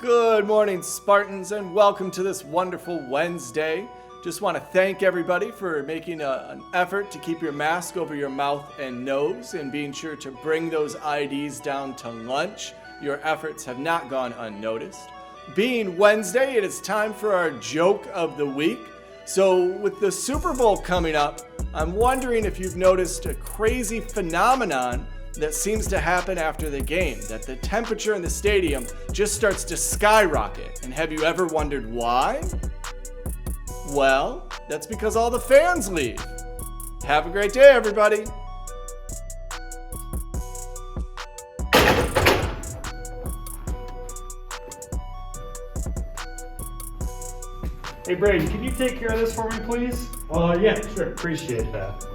Good morning, Spartans, and welcome to this wonderful Wednesday. Just want to thank everybody for making an effort to keep your mask over your mouth and nose and being sure to bring those IDs down to lunch. Your efforts have not gone unnoticed. Being Wednesday, it is time for our joke of the week. So with the Super Bowl coming up, I'm wondering if you've noticed a crazy phenomenon that seems to happen after the game, that the temperature in the stadium just starts to skyrocket. And have you ever wondered why? Well, that's because all the fans leave. Have a great day, everybody. Hey Braden, can you take care of this for me, please? Yeah, sure. Appreciate that.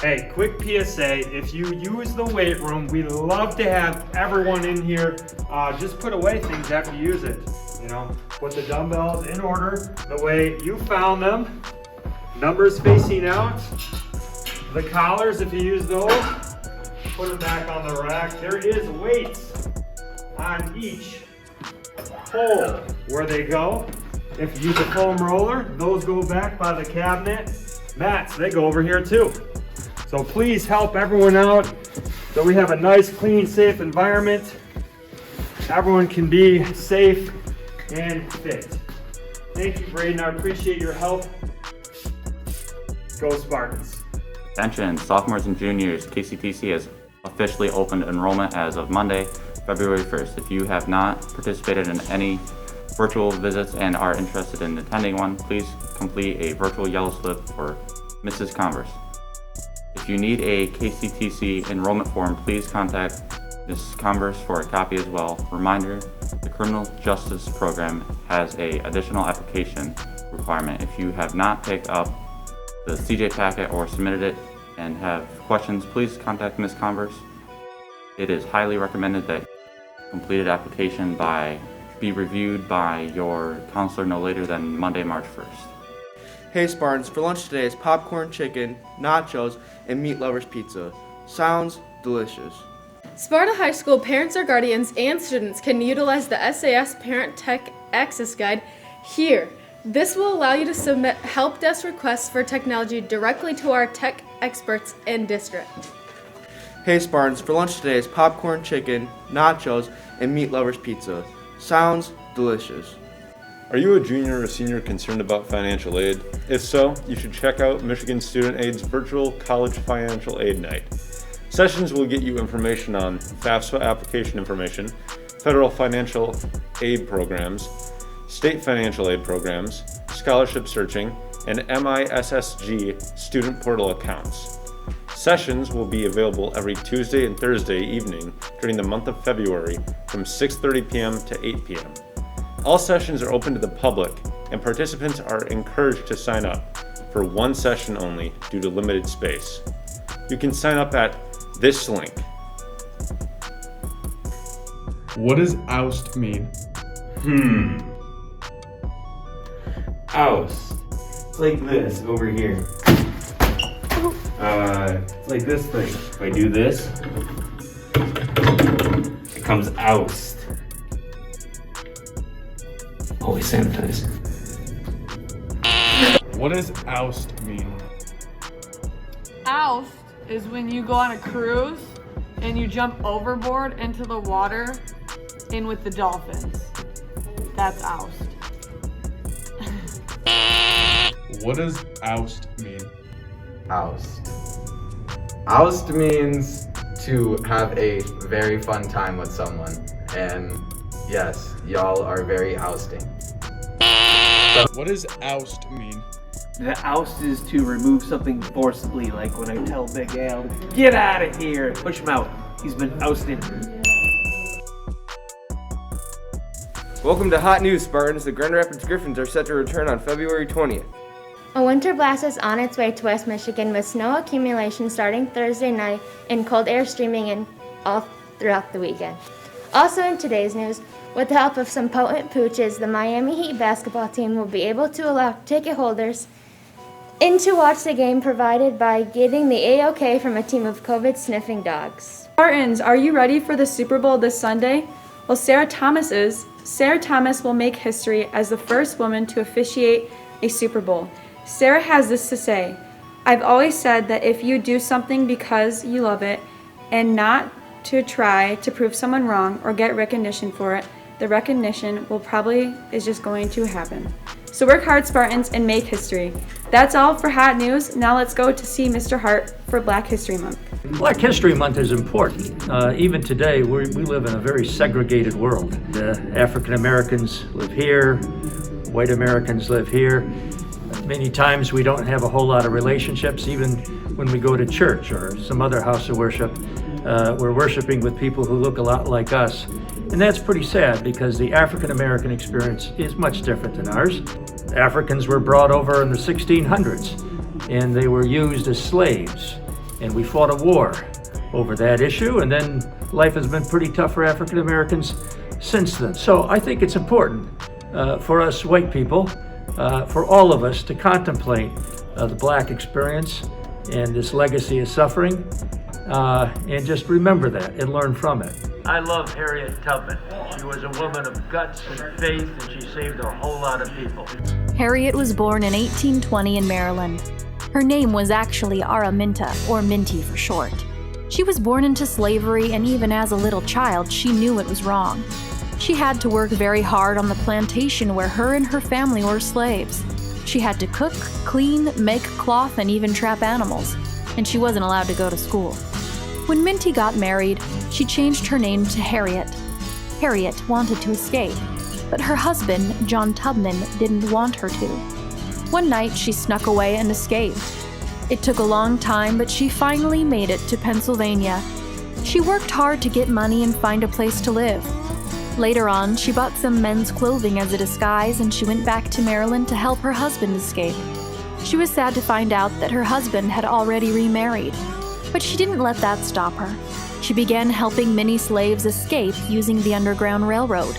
Hey, quick PSA, if you use the weight room, we love to have everyone in here just put away things after you use it. You know, put the dumbbells in order the way you found them. Numbers facing out. The collars, if you use those, put them back on the rack. There is weights on each hole where they go. If you use a foam roller, those go back by the cabinet. Mats, they go over here too. So please help everyone out so we have a nice, clean, safe environment. Everyone can be safe and fit. Thank you, Braden. I appreciate your help. Go Spartans. Attention, sophomores and juniors, KCTC has officially opened enrollment as of Monday, February 1st. If you have not participated in any virtual visits and are interested in attending one, please complete a virtual yellow slip for Mrs. Converse. If you need a KCTC enrollment form, please contact Ms. Converse for a copy as well. Reminder, the Criminal Justice Program has an additional application requirement. If you have not picked up the CJ packet or submitted it and have questions, please contact Ms. Converse. It is highly recommended that completed application be reviewed by your counselor no later than Monday, March 1st. Hey Spartans, for lunch today is popcorn, chicken, nachos, and meat lovers pizza. Sounds delicious. Sparta High School parents or guardians and students can utilize the SAS Parent Tech Access Guide here. This will allow you to submit help desk requests for technology directly to our tech experts in district. Hey Spartans, for lunch today is popcorn, chicken, nachos, and meat lovers pizza. Sounds delicious. Are you a junior or senior concerned about financial aid? If so, you should check out Michigan Student Aid's virtual College Financial Aid Night. Sessions will get you information on FAFSA application information, federal financial aid programs, state financial aid programs, scholarship searching, and MISSG student portal accounts. Sessions will be available every Tuesday and Thursday evening during the month of February from 6:30 p.m. to 8 p.m. All sessions are open to the public, and participants are encouraged to sign up for one session only due to limited space. You can sign up at this link. What does oust mean? Oust. It's like this over here. It's like this thing. If I do this, it comes oust. Always sanitize. What does oust mean? Oust is when you go on a cruise and you jump overboard into the water in with the dolphins. That's oust. What does oust mean? Oust. Oust means to have a very fun time with someone. And yes, y'all are very ousting. What does oust mean? The oust is to remove something forcibly, like when I tell Big Al, get out of here, push him out. He's been ousted. Welcome to Hot News, Spartans. The Grand Rapids Griffins are set to return on February 20th. A winter blast is on its way to West Michigan with snow accumulation starting Thursday night and cold air streaming in all throughout the weekend. Also in today's news, with the help of some potent pooches, the Miami Heat basketball team will be able to allow ticket holders in to watch the game provided by getting the A-OK from a team of COVID-sniffing dogs. Spartans, are you ready for the Super Bowl this Sunday? Well, Sarah Thomas will make history as the first woman to officiate a Super Bowl. Sarah has this to say: "I've always said that if you do something because you love it and not to try to prove someone wrong or get recognition for it, the recognition is just going to happen. So work hard, Spartans, and make history." That's all for hot news. Now let's go to see Mr. Hart for Black History Month. Black History Month is important. Even today, we live in a very segregated world. African Americans live here, white Americans live here. Many times we don't have a whole lot of relationships, even when we go to church or some other house of worship. We're worshiping with people who look a lot like us. And that's pretty sad because the African American experience is much different than ours. Africans were brought over in the 1600s and they were used as slaves. And we fought a war over that issue, and then life has been pretty tough for African Americans since then. So I think it's important for us white people, for all of us to contemplate the Black experience and this legacy of suffering, and just remember that and learn from it. I love Harriet Tubman. She was a woman of guts and faith, and she saved a whole lot of people. Harriet was born in 1820 in Maryland. Her name was actually Araminta, or Minty for short. She was born into slavery, and even as a little child, she knew it was wrong. She had to work very hard on the plantation where her and her family were slaves. She had to cook, clean, make cloth, and even trap animals, and she wasn't allowed to go to school. When Minty got married, she changed her name to Harriet. Harriet wanted to escape, but her husband, John Tubman, didn't want her to. One night, she snuck away and escaped. It took a long time, but she finally made it to Pennsylvania. She worked hard to get money and find a place to live. Later on, she bought some men's clothing as a disguise, and she went back to Maryland to help her husband escape. She was sad to find out that her husband had already remarried, but she didn't let that stop her. She began helping many slaves escape using the Underground Railroad.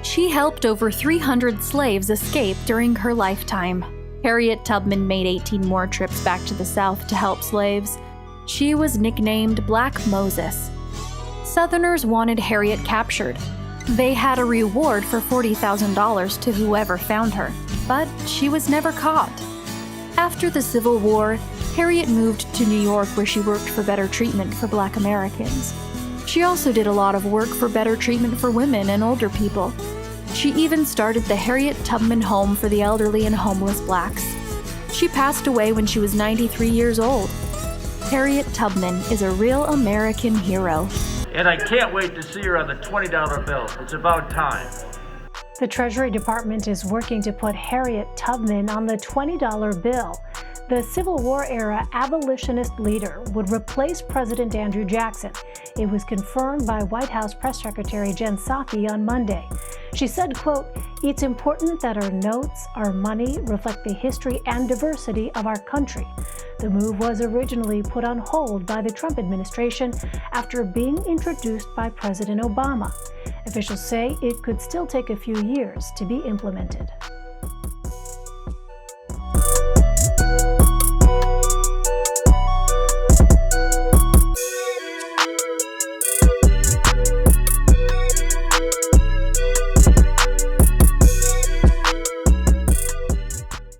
She helped over 300 slaves escape during her lifetime. Harriet Tubman made 18 more trips back to the South to help slaves. She was nicknamed Black Moses. Southerners wanted Harriet captured. They had a reward for $40,000 to whoever found her, but she was never caught. After the Civil War, Harriet moved to New York, where she worked for better treatment for Black Americans. She also did a lot of work for better treatment for women and older people. She even started the Harriet Tubman Home for the elderly and homeless Blacks. She passed away when she was 93 years old. Harriet Tubman is a real American hero. And I can't wait to see her on the $20 bill. It's about time. The Treasury Department is working to put Harriet Tubman on the $20 bill. The Civil War-era abolitionist leader would replace President Andrew Jackson. It was confirmed by White House Press Secretary Jen Psaki on Monday. She said, quote, "It's important that our notes, our money, reflect the history and diversity of our country." The move was originally put on hold by the Trump administration after being introduced by President Obama. Officials say it could still take a few years to be implemented.